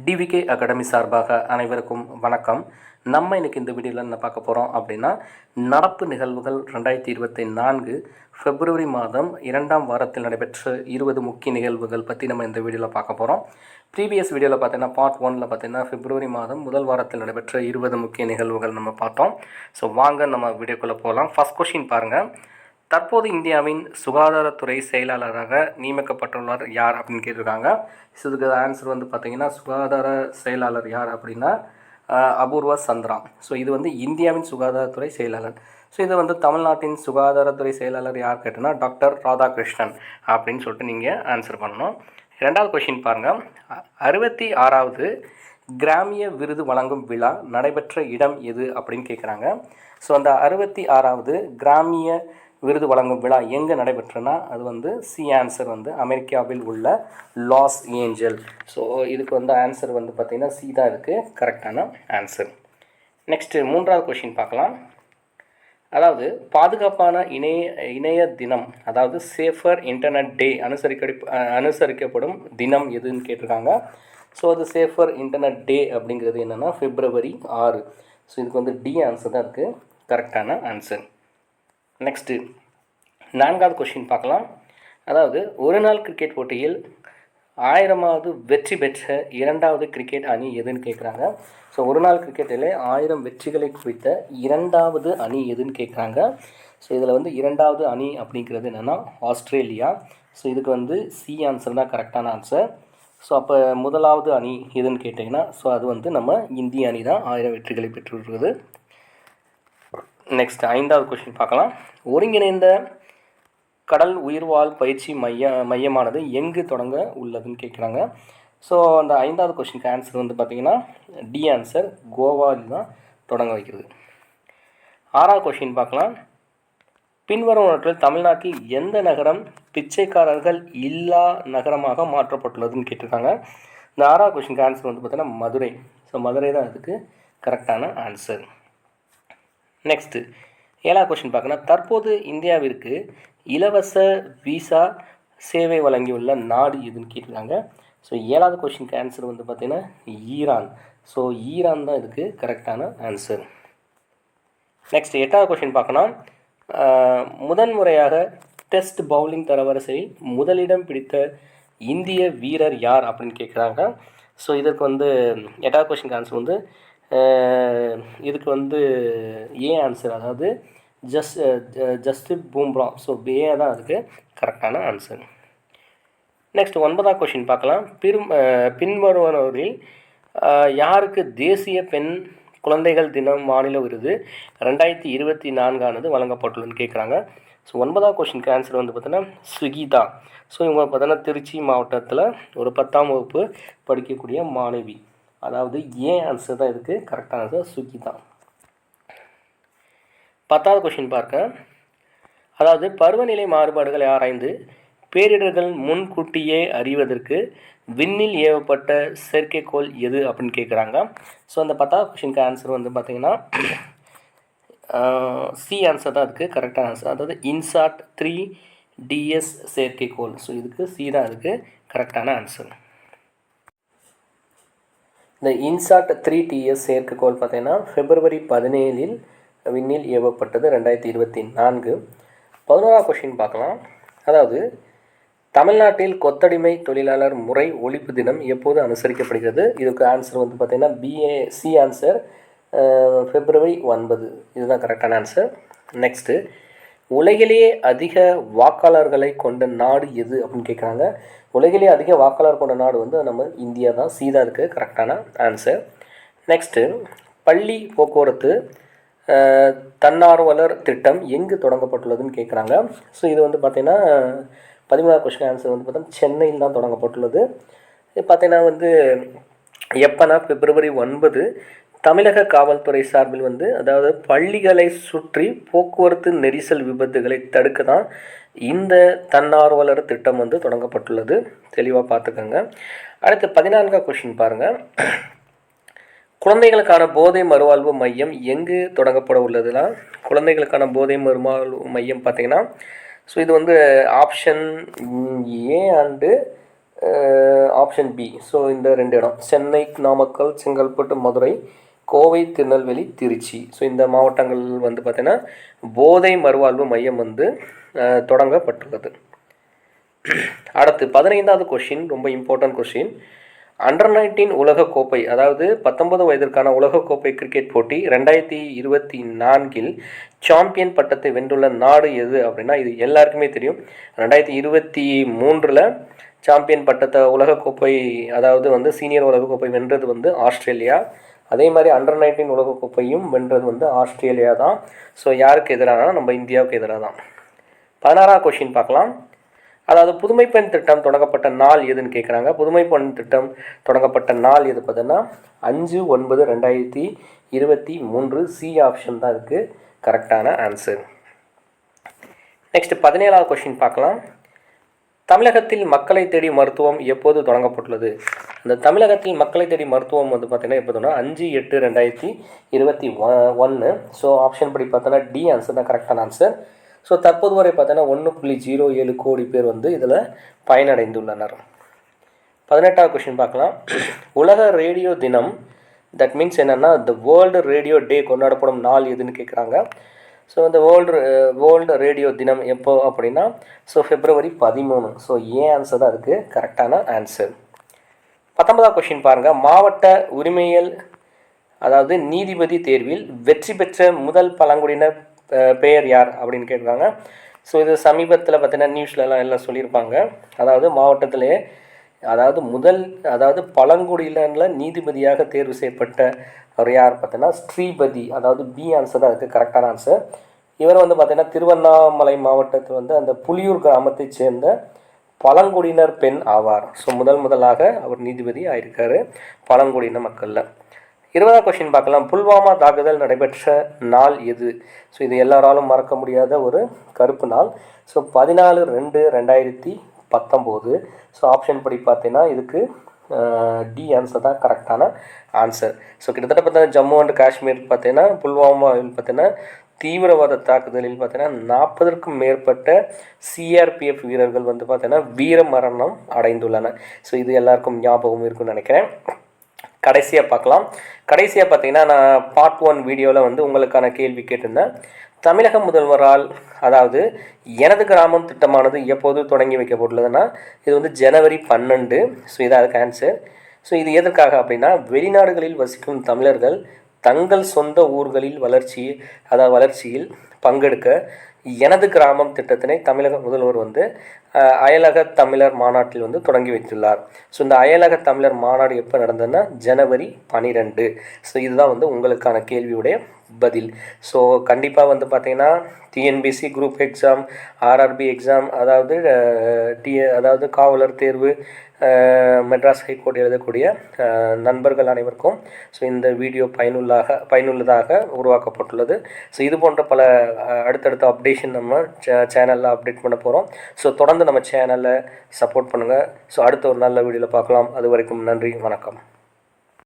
TVK academy சார்பாக அனைவருக்கும் வணக்கம். நம்ம இன்றைக்கி இந்த வீடியோவில் என்ன பார்க்க போகிறோம் அப்படின்னா, நடப்பு நிகழ்வுகள் 2024 பிப்ரவரி மாதம் 2ஆம் வாரத்தில் நடைபெற்ற 20 முக்கிய நிகழ்வுகள் பற்றி நம்ம இந்த வீடியோவில் பார்க்க போகிறோம். ப்ரீவியஸ் வீடியோவில் பார்த்தீங்கன்னா பார்ட் 1ல் பார்த்தீங்கன்னா பிப்ரவரி மாதம் முதல் வாரத்தில் நடைபெற்ற 20 முக்கிய நிகழ்வுகள் நம்ம பார்த்தோம். ஸோ வாங்க நம்ம வீடியோக்குள்ளே போகலாம். ஃபஸ்ட் கொஷின் பாருங்கள். தற்போது இந்தியாவின் சுகாதாரத்துறை செயலாளராக நியமிக்கப்பட்டுள்ளார் யார் அப்படின்னு கேட்டிருக்காங்க. ஸோ இதுக்கு ஆன்சர் வந்து பார்த்திங்கன்னா, சுகாதார செயலாளர் யார் அப்படின்னா அபூர்வா சந்திரா. ஸோ இது வந்து இந்தியாவின் சுகாதாரத்துறை செயலாளர். ஸோ இது வந்து தமிழ்நாட்டின் சுகாதாரத்துறை செயலாளர் யார் கேட்டோன்னா டாக்டர் ராதாகிருஷ்ணன் அப்படின்னு சொல்லிட்டு நீங்கள் ஆன்சர் பண்ணணும். ரெண்டாவது கொஷின் பாருங்கள். 66வது கிராமிய விருது வழங்கும் விழா நடைபெற்ற இடம் எது அப்படின்னு கேட்குறாங்க. ஸோ அந்த 66வது கிராமிய விருது வழங்கும் விழா எங்கே நடைபெற்றுனா அது வந்து சி ஆன்சர் வந்து அமெரிக்காவில் உள்ள லாஸ் ஏஞ்சல். ஸோ இதுக்கு வந்து ஆன்சர் வந்து பார்த்திங்கன்னா சி தான் இருக்குது கரெக்டான ஆன்சர். நெக்ஸ்ட்டு மூன்றாவது கொஷின் பார்க்கலாம். அதாவது பாதுகாப்பான இணைய தினம், அதாவது சேஃபர் இன்டர்நெட் டே அனுசரிக்கப்படும் தினம் எதுன்னு கேட்டிருக்காங்க. ஸோ அது சேஃபர் இன்டர்நெட் டே அப்படிங்கிறது என்னென்னா பிப்ரவரி 6. ஸோ இதுக்கு வந்து டி ஆன்சர் தான் இருக்குது கரெக்டான ஆன்சர். நெக்ஸ்ட்டு நான்காவது கொஷின் பார்க்கலாம். அதாவது ஒரு நாள் கிரிக்கெட் போட்டியில் 1000வது வெற்றி பெற்ற இரண்டாவது கிரிக்கெட் அணி எதுன்னு கேட்குறாங்க. ஸோ ஒரு நாள் கிரிக்கெட்டில் 1000 வெற்றிகளை குறித்த இரண்டாவது அணி எதுன்னு கேட்குறாங்க. ஸோ இதில் வந்து இரண்டாவது அணி அப்படிங்கிறது என்னென்னா ஆஸ்திரேலியா. ஸோ இதுக்கு வந்து சி ஆன்சர் தான் கரெக்டான ஆன்சர். ஸோ அப்போ முதலாவது அணி எதுன்னு கேட்டிங்கன்னா ஸோ அது வந்து நம்ம இந்திய அணி தான் 1000 வெற்றிகளை பெற்றுள்ளது. நெக்ஸ்ட் ஐந்தாவது கொஷின் பார்க்கலாம். ஒருங்கிணைந்த கடல் உயிர்வாழ் பயிற்சி மையமானது எங்கு தொடங்க உள்ளதுன்னு கேட்குறாங்க. ஸோ அந்த ஐந்தாவது கொஷினுக்கு ஆன்சர் வந்து பார்த்திங்கன்னா டி ஆன்சர் கோவாவில் தான் தொடங்க வைக்கிறது. ஆறாவது கொஷின் பார்க்கலாம். பின்வருவனவற்றில் தமிழ்நாட்டில் எந்த நகரம் பிச்சைக்காரர்கள் இல்லா நகரமாக மாற்றப்பட்டுள்ளதுன்னு கேட்டிருக்காங்க. இந்த ஆறாவது கொஷினுக்கு ஆன்சர் வந்து பார்த்திங்கன்னா மதுரை. ஸோ மதுரை தான் அதுக்கு கரெக்டான ஆன்சர். நெக்ஸ்ட்டு ஏழாவது கொஷின் பார்க்கணும். தற்போது இந்தியாவிற்கு இலவச விசா சேவை வழங்கியுள்ள நாடு எதுன்னு கேட்டிருக்காங்க. ஸோ ஏழாவது கொஷினுக்கு ஆன்சர் வந்து பார்த்திங்கன்னா ஈரான். ஸோ ஈரான் தான் இதுக்கு கரெக்டான ஆன்சர். நெக்ஸ்ட் எட்டாவது கொஷின் பார்க்கணும். முதன்முறையாக டெஸ்ட் பவுலிங் தரவரிசையில் முதலிடம் பிடித்த இந்திய வீரர் யார் அப்படின்னு கேட்குறாங்க. ஸோ இதற்கு வந்து எட்டாவது கொஷினுக்கு ஆன்சர் வந்து இதுக்கு வந்து ஏ ஆன்சர், அதாவது ஜஸ்டிப் பும்ரா. ஸோ ஏ தான் அதுக்கு கரெக்டான ஆன்சர். நெக்ஸ்ட் 9வது கொஷின் பார்க்கலாம். பின்வருவனவரில் யாருக்கு தேசிய பெண் குழந்தைகள் தினம் மாநில விருது 2024 வழங்கப்பட்டுள்ளதுன்னு கேட்குறாங்க. ஸோ 9வது கொஷினுக்கு ஆன்சர் வந்து பார்த்தீங்கன்னா சுகிதா. ஸோ இவங்க பார்த்தீங்கன்னா திருச்சி மாவட்டத்தில் ஒரு 10ஆம் வகுப்பு படிக்கக்கூடிய மாணவி. அதாவது ஏ ஆன்சர் தான் இதுக்கு கரெக்டான ஆன்சர் சுகிதா. 10வது கொஷின் பார்க்க. அதாவது பருவநிலை மாறுபாடுகளை ஆராய்ந்து பேரிடர்கள் முன்கூட்டியே அறிவதற்கு விண்ணில் ஏவப்பட்ட செயற்கைக்கோள் எது அப்படின்னு கேட்குறாங்க. ஸோ அந்த 10வது கொஷினுக்கு ஆன்சர் வந்து பார்த்திங்கன்னா சி ஆன்சர் தான் அதுக்கு கரெக்டான ஆன்சர், அதாவது இன்சாட் 3DS செயற்கைக்கோள். ஸோ இதுக்கு சி தான் அதுக்கு கரெக்டான ஆன்சர். இந்த இன்சாட் 3DS செயற்கைக்கோள் பார்த்திங்கன்னா பிப்ரவரி 17 விண்ணில் ஏவப்பட்டது 2024. 11வது கொஷின் பார்க்கலாம். அதாவது தமிழ்நாட்டில் கொத்தடிமை தொழிலாளர் முறை ஒழிப்பு தினம் எப்போது அனுசரிக்கப்படுகிறது? இதுக்கு ஆன்சர் வந்து பார்த்திங்கன்னா சி ஆன்சர் பிப்ரவரி 9. இதுதான் கரெக்டான ஆன்சர். நெக்ஸ்ட்டு உலகிலேயே அதிக வாக்காளர்களை கொண்ட நாடு எது அப்படின்னு கேட்குறாங்க. உலகிலேயே அதிக வாக்காளர் கொண்ட நாடு வந்து நம்ம இந்தியா தான். சி தான் இருக்குது கரெக்டான ஆன்சர். நெக்ஸ்ட்டு பள்ளி போக்குவரத்து தன்னார்வலர் திட்டம் எங்கு தொடங்கப்பட்டுள்ளதுன்னு கேட்குறாங்க. ஸோ இது வந்து பார்த்திங்கன்னா 13வது கொஸ்டின் ஆன்சர் வந்து பார்த்தீங்கன்னா சென்னையில் தான் தொடங்கப்பட்டுள்ளது. இது பார்த்திங்கன்னா வந்து எப்போனா பிப்ரவரி 9 தமிழக காவல்துறை சார்பில் வந்து, அதாவது பள்ளிகளை சுற்றி போக்குவரத்து நெரிசல் விபத்துகளை தடுக்க தான் இந்த தன்னார்வலர் திட்டம் வந்து தொடங்கப்பட்டுள்ளது. தெளிவாக பார்த்துக்கோங்க. அடுத்து 14வது கொஸ்டின் பாருங்கள். குழந்தைகளுக்கான போதை மறுவாழ்வு மையம் எங்கு தொடங்கப்பட உள்ளதுனா, குழந்தைகளுக்கான போதை மறுவாழ்வு மையம் பார்த்திங்கன்னா ஸோ இது வந்து option a and option b. So இந்த 2 இடம் சென்னை, நாமக்கல், செங்கல்பட்டு, மதுரை, கோவை, திருநெல்வேலி, திருச்சி. ஸோ இந்த மாவட்டங்கள் வந்து பார்த்திங்கன்னா போதை மறுவாழ்வு மையம் வந்து தொடங்கப்பட்டுள்ளது. அடுத்து 15வது கொஷின், ரொம்ப இம்பார்ட்டன்ட் கொஷின். அண்டர்-19 உலகக்கோப்பை, அதாவது 19 வயதிற்கான உலகக்கோப்பை கிரிக்கெட் போட்டி 2024 சாம்பியன் பட்டத்தை வென்றுள்ள நாடு எது அப்படின்னா, இது எல்லாருக்குமே தெரியும். 2023 சாம்பியன் பட்டத்தை உலகக்கோப்பை, அதாவது வந்து சீனியர் உலகக்கோப்பை வென்றது வந்து ஆஸ்திரேலியா. அதே மாதிரி அண்டர்-19 உலகக்கோப்பையும் வென்றது வந்து ஆஸ்திரேலியா தான். ஸோ யாருக்கு எதிரானா நம்ம இந்தியாவுக்கு எதிராக தான். 16வது கொஷின் பார்க்கலாம். அதாவது புதுமை பெண் திட்டம் தொடங்கப்பட்ட நாள் எதுன்னு கேட்குறாங்க. புதுமை பெண் திட்டம் தொடங்கப்பட்ட நாள் எது பார்த்தீங்கன்னா 5/9/2023. சி ஆப்ஷன் தான் இதுக்கு கரெக்டான ஆன்சர். நெக்ஸ்ட் 17வது கொஷின் பார்க்கலாம். தமிழகத்தில் மக்களை தேடி மருத்துவம் எப்போது தொடங்கப்பட்டுள்ளது? இந்த தமிழகத்தில் மக்களை தேடி மருத்துவம் வந்து பார்த்தீங்கன்னா எப்போதுன்னா 5/8/2021. ஸோ ஆப்ஷன் படி பார்த்தோன்னா டி ஆன்சர் தான் கரெக்டான ஆன்சர். ஸோ தற்போது வரை பார்த்தோன்னா 1.07 கோடி பேர் வந்து இதில் பயனடைந்துள்ளனர். 18வது கொஷின் பார்க்கலாம். உலக ரேடியோ தினம், தட் மீன்ஸ் என்னென்னா த வேர்ல்டு ரேடியோ டே கொண்டாடப்படும் நாள் எதுன்னு கேட்குறாங்க. ஸோ இந்த வேர்ல்டு ரேடியோ தினம் எப்போ அப்படின்னா ஸோ February 13. ஸோ ஆன்சர் தான் அதுக்கு கரெக்டான ஆன்சர். 19வது கொஷின் பாருங்கள். மாவட்ட உரிமையியல், அதாவது நீதிபதி தேர்வில் வெற்றி பெற்ற முதல் பழங்குடியினர் பெயர் யார் அப்படின்னு கேட்குறாங்க. ஸோ இது சமீபத்தில் பார்த்தீங்கன்னா நியூஸ்லலாம் எல்லாம் சொல்லியிருப்பாங்க. அதாவது மாவட்டத்திலே அதாவது பழங்குடியினரில் நீதிபதியாக தேர்வு செய்யப்பட்ட அவர் யார் பார்த்தீங்கன்னா ஸ்ரீபதி, அதாவது பி ஆன்சர் தான் அதுக்கு கரெக்டான ஆன்சர். இவர் வந்து பார்த்திங்கன்னா திருவண்ணாமலை மாவட்டத்தில் வந்து அந்த புலியூர் கிராமத்தை சேர்ந்த பழங்குடியினர் பெண் ஆவார். ஸோ முதலாக அவர் நீதிபதி ஆயிருக்காரு பழங்குடியின மக்களில். 20வது கொஷின் பார்க்கலாம். புல்வாமா தாக்குதல் நடைபெற்ற நாள் எது? ஸோ இது எல்லாராலும் மறக்க முடியாத ஒரு கருப்பு நாள். ஸோ 14/2/2019. ஸோ ஆப்ஷன் படி பார்த்தீங்கன்னா இதுக்கு டி ஆன்சர் தான் கரெக்டான ஆன்சர். ஸோ கிட்டத்தட்ட பார்த்தீங்கன்னா ஜம்மு அண்ட் காஷ்மீர் பார்த்தீங்கன்னா புல்வாமாவில் பார்த்தீங்கன்னா தீவிரவாத தாக்குதலில் பார்த்தீங்கன்னா 40க்கும் மேற்பட்ட சிஆர்பிஎஃப் வீரர்கள் வந்து பார்த்தீங்கன்னா வீர மரணம் அடைந்துள்ளனர். ஸோ இது எல்லாருக்கும் ஞாபகம் இருக்குன்னு நினைக்கிறேன். கடைசியாக பார்க்கலாம். கடைசியாக பார்த்தீங்கன்னா நான் பார்ட் 1 வீடியோவில் வந்து உங்களுக்கான கேள்வி கேட்டிருந்தேன். தமிழக முதல்வரால், அதாவது எனது கிராமம் திட்டமானது எப்போது தொடங்கி வைக்கப்பட்டுள்ளதுன்னா இது வந்து January 12. ஸோ இது அதுக்கு ஆன்சர். ஸோ இது எதற்காக அப்படின்னா வவெளிநாடுகளில் வசிக்கும் தமிழர்கள் தங்கள் சொந்த ஊர்களில் வளர்ச்சியில் பங்கெடுக்க எனது கிராமம் திட்டத்தினை தமிழக முதல்வர் வந்து அயலக தமிழர் மாநாட்டில் வந்து தொடங்கி வைத்துள்ளார். ஸோ இந்த அயலக தமிழர் மாநாடு எப்போ நடந்ததுன்னா January 12. ஸோ இதுதான் வந்து உங்களுக்கான கேள்வியுடைய பதில். ஸோ கண்டிப்பாக வந்து பார்த்திங்கன்னா TNPSC group exam, RRB exam, அதாவது காவலர் தேர்வு, மெட்ராஸ் ஹைகோர்ட் எழுதக்கூடிய நண்பர்கள் அனைவருக்கும் ஸோ இந்த வீடியோ பயனுள்ளதாக உருவாக்கப்பட்டுள்ளது. ஸோ இது போன்ற பல அடுத்தடுத்த அப்டேஷன் நம்ம சேனலில் அப்டேட் பண்ண போகிறோம். ஸோ தொடர்ந்து நம்ம சேனலை சப்போர்ட் பண்ணுங்கள். ஸோ அடுத்த ஒரு நல்ல வீடியோவில் பார்க்கலாம். அது வரைக்கும் நன்றி, வணக்கம்.